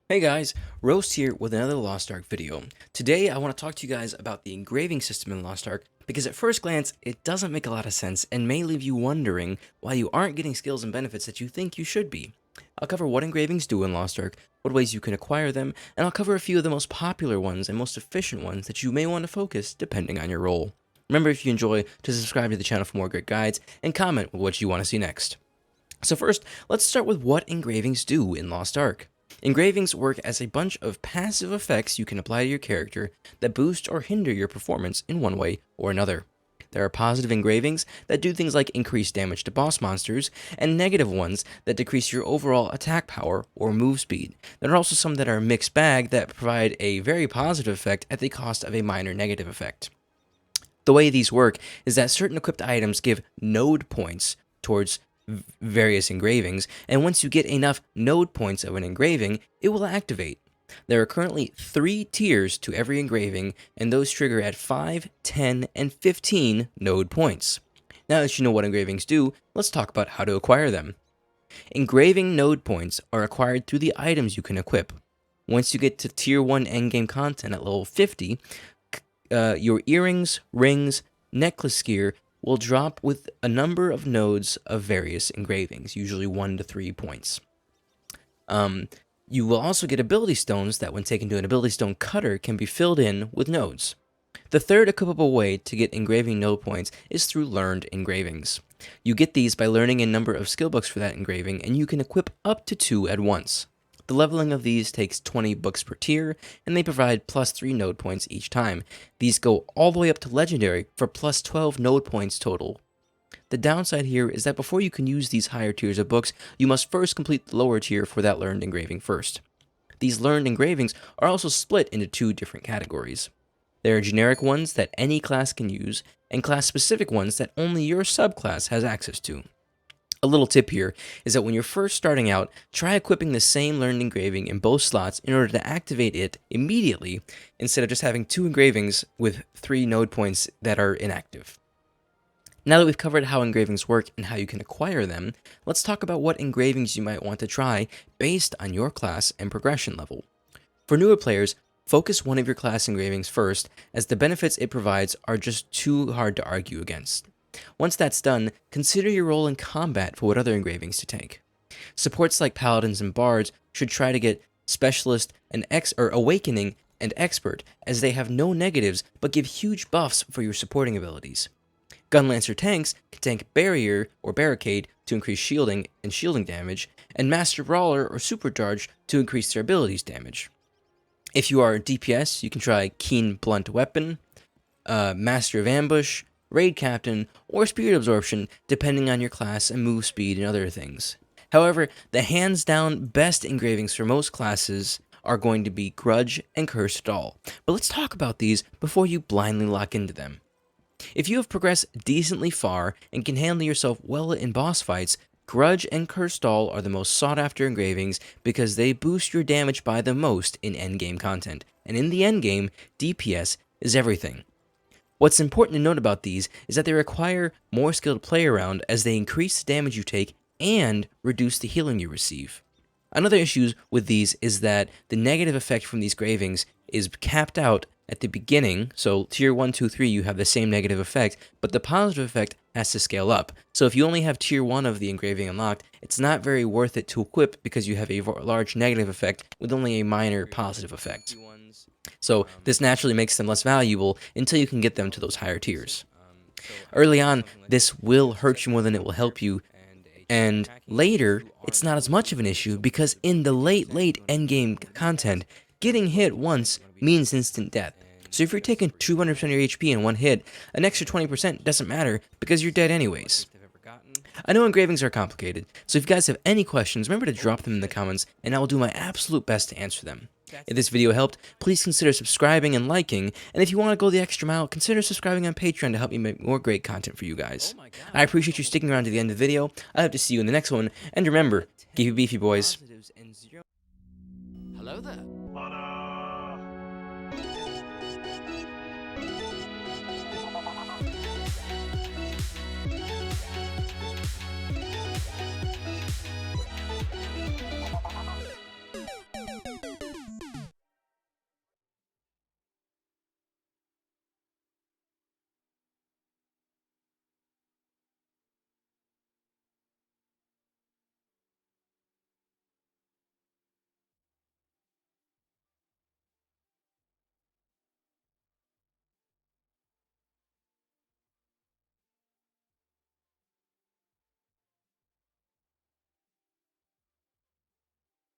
Hey guys, Roast here with another Lost Ark video. Today I want to talk to you guys about the engraving system in Lost Ark because at first glance it doesn't make a lot of sense and may leave you wondering why you aren't getting skills and benefits that you think you should be. I'll cover what engravings do in Lost Ark, what ways you can acquire them, and I'll cover a few of the most popular ones and most efficient ones that you may want to focus depending on your role. Remember, if you enjoy, to subscribe to the channel for more great guides and comment with what you want to see next. So first, let's start with what engravings do in Lost Ark. Engravings work as a bunch of passive effects you can apply to your character that boost or hinder your performance in one way or another. There are positive engravings that do things like increase damage to boss monsters, and negative ones that decrease your overall attack power or move speed. There are also some that are a mixed bag that provide a very positive effect at the cost of a minor negative effect. The way these work is that certain equipped items give node points towards various engravings, and once you get enough node points of an engraving, it will activate. There are currently 3 tiers to every engraving, and those trigger at 5, 10, and 15 node points. Now that you know what engravings do, let's talk about how to acquire them. Engraving node points are acquired through the items you can equip. Once you get to tier 1 endgame content at level 50, your earrings, rings, necklace gear will drop with a number of nodes of various engravings, usually 1 to 3 points. You will also get ability stones that, when taken to an ability stone cutter, can be filled in with nodes. The third equipable way to get engraving node points is through learned engravings. You get these by learning a number of skill books for that engraving, and you can equip up to 2 at once. The leveling of these takes 20 books per tier, and they provide plus 3 node points each time. These go all the way up to Legendary for plus 12 node points total. The downside here is that before you can use these higher tiers of books, you must first complete the lower tier for that learned engraving first. These learned engravings are also split into 2 different categories. There are generic ones that any class can use, and class-specific ones that only your subclass has access to. A little tip here is that when you're first starting out, try equipping the same learned engraving in both slots in order to activate it immediately, instead of just having 2 engravings with 3 node points that are inactive. Now that we've covered how engravings work and how you can acquire them, let's talk about what engravings you might want to try based on your class and progression level. For newer players, focus one of your class engravings first, as the benefits it provides are just too hard to argue against. Once that's done, consider your role in combat for what other engravings to take. Supports like Paladins and Bards should try to get Specialist and Awakening and Expert, as they have no negatives but give huge buffs for your supporting abilities. Gunlancer tanks can tank Barrier or Barricade to increase shielding and shielding damage, and Master Brawler or Supercharge to increase their abilities damage. If you are DPS, you can try Keen Blunt Weapon, Master of Ambush, Raid Captain, or Spirit Absorption, depending on your class and move speed and other things. However, the hands down best engravings for most classes are going to be Grudge and Cursed Doll. But let's talk about these before you blindly lock into them. If you have progressed decently far and can handle yourself well in boss fights, Grudge and Cursed Doll are the most sought after engravings because they boost your damage by the most in endgame content, and in the endgame, DPS is everything. What's important to note about these is that they require more skill to play around, as they increase the damage you take and reduce the healing you receive. Another issue with these is that the negative effect from these engravings is capped out at the beginning, so tier 1, 2, 3 you have the same negative effect, but the positive effect has to scale up. So if you only have tier 1 of the engraving unlocked, it's not very worth it to equip because you have a large negative effect with only a minor positive effect. So this naturally makes them less valuable until you can get them to those higher tiers. Early on, this will hurt you more than it will help you, and later, it's not as much of an issue because in the late endgame content, getting hit once means instant death. So if you're taking 200% of your HP in one hit, an extra 20% doesn't matter because you're dead anyways. I know engravings are complicated, so if you guys have any questions, remember to drop them in the comments and I will do my absolute best to answer them. If this video helped, please consider subscribing and liking, and if you want to go the extra mile, consider subscribing on Patreon to help me make more great content for you guys. I appreciate you sticking around to the end of the video. I hope to see you in the next one, and remember, keep it beefy, boys. Hello there.